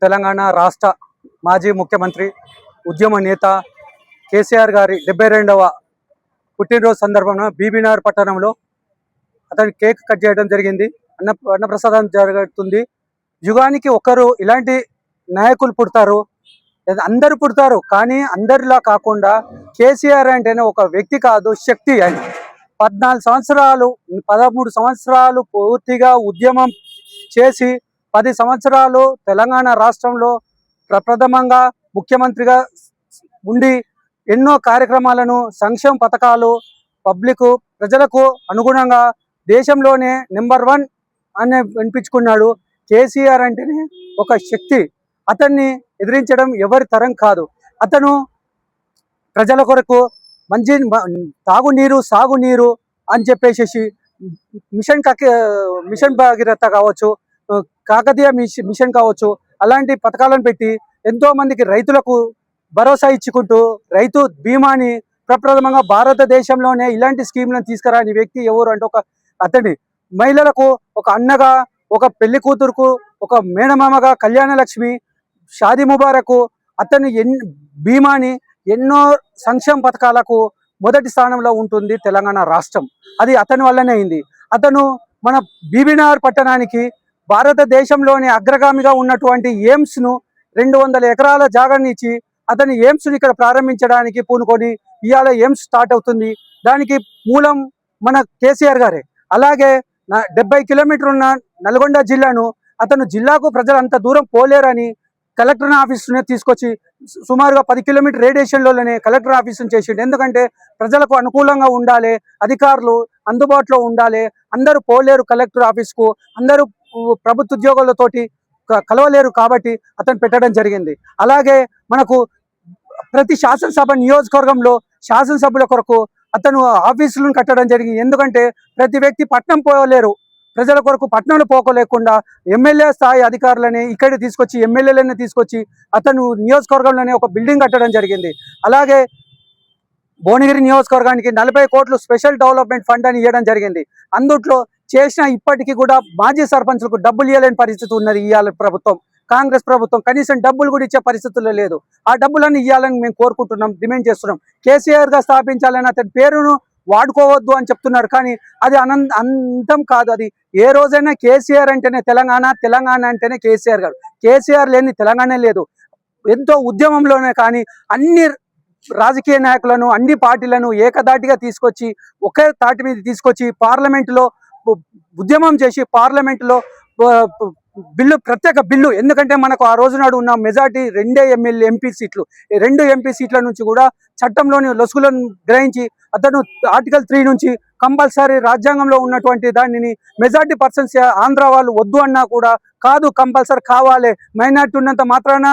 తెలంగాణ రాష్ట్ర మాజీ ముఖ్యమంత్రి ఉద్యమ నేత కేసీఆర్ గారి 72వ పుట్టినరోజు సందర్భంగా బీబీనగర్ పట్టణంలో అతని కేక్ కట్ చేయడం జరిగింది. అన్నప్రసాదం జరుగుతుంది. యుగానికి ఒకరు ఇలాంటి నాయకులు పుడతారు, అందరూ పుడతారు, కానీ అందరిలా కాకుండా కేసీఆర్ అంటేనే ఒక వ్యక్తి కాదు, శక్తి. అని 14 సంవత్సరాలు 13 సంవత్సరాలు పూర్తిగా ఉద్యమం చేసి 10 సంవత్సరాలు తెలంగాణ రాష్ట్రంలో ప్రప్రథమంగా ముఖ్యమంత్రిగా ఉండి ఎన్నో కార్యక్రమాలను, సంక్షేమ పథకాలు పబ్లిక్ ప్రజలకు అనుగుణంగా దేశంలోనే నెంబర్ 1 అని వినిపించుకున్నాడు. కేసీఆర్ అంటేనే ఒక శక్తి. అతన్ని ఎదిరించడం ఎవరి తరం కాదు. అతను ప్రజల కొరకు మంచి తాగునీరు, సాగునీరు అని చెప్పేసి మిషన్ భగీరథ కావచ్చు, కాకతీయ మిషన్ కావచ్చు, అలాంటి పథకాలను పెట్టి ఎంతో మందికి రైతులకు భరోసా ఇచ్చుకుంటూ రైతు బీమాని ప్రప్రథమంగా భారతదేశంలోనే ఇలాంటి స్కీమ్లను తీసుకురాని వ్యక్తి ఎవరు అంటే ఒక అతని మహిళలకు ఒక అన్నగా, ఒక పెళ్లి కూతురుకు ఒక మేనమామగా, కళ్యాణ లక్ష్మి, షాదీ ముబారకు అతని బీమాని ఎన్నో సంక్షేమ పథకాలకు మొదటి స్థానంలో ఉంటుంది తెలంగాణ రాష్ట్రం. అది అతని వల్లనే అయింది. అతను మన బీబీనగర్ పట్టణానికి భారతదేశంలోనే అగ్రగామిగా ఉన్నటువంటి ఎయిమ్స్ను 200 ఎకరాల జాగాన్ని ఇచ్చి అతని ఎయిమ్స్ను ఇక్కడ ప్రారంభించడానికి పూనుకొని ఇవాళ ఎయిమ్స్ స్టార్ట్ అవుతుంది. దానికి మూలం మన కేసీఆర్ గారే. అలాగే 70 కిలోమీటర్లు ఉన్న నల్గొండ జిల్లాను అతను జిల్లాకు ప్రజలు అంత దూరం పోలేరని కలెక్టర్ ఆఫీసునే తీసుకొచ్చి సుమారుగా 10 కిలోమీటర్ రేడియేషన్లోనే కలెక్టర్ ఆఫీసును చేసిండు. ఎందుకంటే ప్రజలకు అనుకూలంగా ఉండాలి, అధికారులు అందుబాటులో ఉండాలి, అందరూ పోలేరు కలెక్టర్ ఆఫీస్కు, అందరూ ప్రభుత్వ ఉద్యోగులతోటి కలవలేరు కాబట్టి అతను పెట్టడం జరిగింది. అలాగే మనకు ప్రతి శాసనసభ నియోజకవర్గంలో శాసనసభ్యుల కొరకు అతను ఆఫీసులను కట్టడం జరిగింది. ఎందుకంటే ప్రతి వ్యక్తి పట్నం పోలేరు, ప్రజల కొరకు పట్టణంలో పోకలేకుండా ఎమ్మెల్యే స్థాయి అధికారులని ఇక్కడ తీసుకొచ్చి, ఎమ్మెల్యేలని తీసుకొచ్చి అతను నియోజకవర్గంలోనే ఒక బిల్డింగ్ కట్టడం జరిగింది. అలాగే భువనగిరి నియోజకవర్గానికి 40 కోట్లు స్పెషల్ డెవలప్మెంట్ ఫండ్ అని ఇవ్వడం జరిగింది. అందుట్లో చేసిన ఇప్పటికీ కూడా మాజీ సర్పంచులకు డబ్బులు ఇవ్వలేని పరిస్థితి ఉన్నది. ఇవాళ ప్రభుత్వం, కాంగ్రెస్ ప్రభుత్వం కనీసం డబ్బులు కూడా ఇచ్చే పరిస్థితుల్లో లేదు. ఆ డబ్బులన్నీ ఇవ్వాలని మేము కోరుకుంటున్నాం, డిమాండ్ చేస్తున్నాం. కేసీఆర్ గా స్థాపించాలని అతని పేరును వాడుకోవద్దు అని చెప్తున్నారు, కానీ అది అంతం కాదు. అది ఏ రోజైనా కేసీఆర్ అంటేనే తెలంగాణ, తెలంగాణ అంటేనే కేసీఆర్ గారు. కేసీఆర్ లేని తెలంగాణ లేదు. ఎంతో ఉద్యమంలోనే కానీ అన్ని రాజకీయ నాయకులను, అన్ని పార్టీలను ఏకదాటిగా తీసుకొచ్చి ఒకే తాటి మీద తీసుకొచ్చి పార్లమెంటులో ఉద్యమం చేసి పార్లమెంటులో బిల్లు, ప్రత్యేక బిల్లు. ఎందుకంటే మనకు ఆ రోజు నాడు ఉన్న మెజార్టీ 2 ఎంపీ సీట్లు, 2 ఎంపీ సీట్ల నుంచి కూడా చట్టంలోని లొసుగులను గ్రహించి అతను ఆర్టికల్ 3 నుంచి కంపల్సరీ రాజ్యాంగంలో ఉన్నటువంటి దానిని మెజార్టీ పర్సన్స్ ఆంధ్ర వాళ్ళు వద్దు అన్నా కూడా కాదు, కంపల్సరీ కావాలి, మైనార్టీ ఉన్నంత మాత్రాన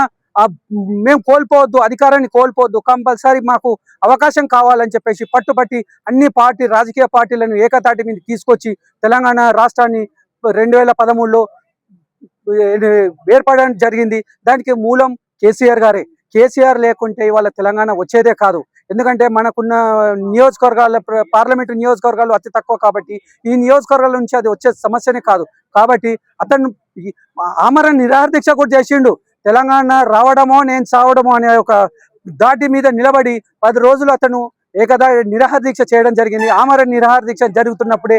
మేము కోల్పోవద్దు, అధికారాన్ని కోల్పోవద్దు, కంపల్సరీ మాకు అవకాశం కావాలని చెప్పేసి పట్టుబట్టి అన్ని రాజకీయ పార్టీలను ఏకతాటి మీద తీసుకొచ్చి తెలంగాణ రాష్ట్రాన్ని 2013లో ఏర్పడడం జరిగింది. దానికి మూలం కేసీఆర్ గారే. కేసీఆర్ లేకుంటే ఇవాళ తెలంగాణ వచ్చేదే కాదు. ఎందుకంటే మనకున్న నియోజకవర్గాల, పార్లమెంటు నియోజకవర్గాలు అతి తక్కువ కాబట్టి ఈ నియోజకవర్గాల నుంచి అది వచ్చే సమస్యనే కాదు. కాబట్టి అతను ఆమరణ నిరాహార దీక్ష కూడా చేసిండు. తెలంగాణ రావడమో నేను చావడమో అనే ఒక దాటి మీద నిలబడి 10 రోజులు అతను నిరాహార దీక్ష చేయడం జరిగింది. ఆమరణ నిరాహార దీక్ష జరుగుతున్నప్పుడే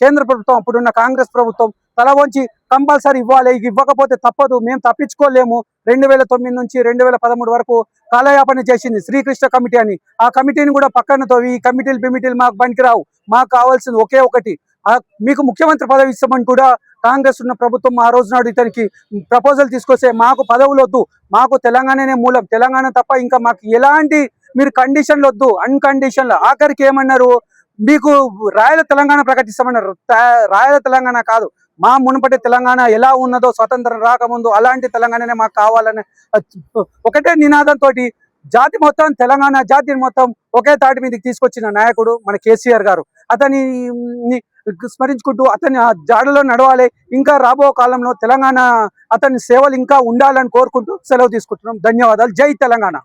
కేంద్ర ప్రభుత్వం, అప్పుడున్న కాంగ్రెస్ ప్రభుత్వం తల వంచి కంపల్సరీ ఇవ్వాలి, ఇవ్వకపోతే తప్పదు, మేము తప్పించుకోలేము. 2009 నుంచి 2013 వరకు కాలయాపన చేసింది శ్రీకృష్ణ కమిటీ అని. ఆ కమిటీని కూడా పక్కన తోవి ఈ కమిటీలు మాకు పనికిరావు, మాకు కావాల్సింది ఒకే ఒకటి, మీకు ముఖ్యమంత్రి పదవి ఇస్తామని కూడా కాంగ్రెస్ ఉన్న ప్రభుత్వం ఆ రోజు నాడు ఇతనికి ప్రపోజల్ తీసుకొస్తే, మాకు పదవులు వద్దు, మాకు తెలంగాణనే మూలం, తెలంగాణ తప్ప ఇంకా మాకు ఎలాంటి మీరు కండిషన్లు వద్దు, అన్కండిషన్లు. ఆఖరికి ఏమన్నారు, మీకు రాయల తెలంగాణ ప్రకటిస్తామన్నారు. రాయల తెలంగాణ కాదు, మా మునుపటి తెలంగాణ ఎలా ఉన్నదో స్వతంత్రం రాకముందు అలాంటి తెలంగాణనే మాకు కావాలని ఒకటే నినాదంతో జాతి మొత్తం, తెలంగాణ జాతిని మొత్తం ఒకే తాటి మీదకి తీసుకొచ్చిన నాయకుడు మన కేసీఆర్ గారు. అతని స్మరించుకుంటూ అతని జాడలో నడవాలి. ఇంకా రాబో కాలంలో తెలంగాణ అతని సేవలు ఇంకా ఉండాలని కోరుకుంటూ సెలవు తీసుకుంటున్నాం. ధన్యవాదాలు. జై తెలంగాణ.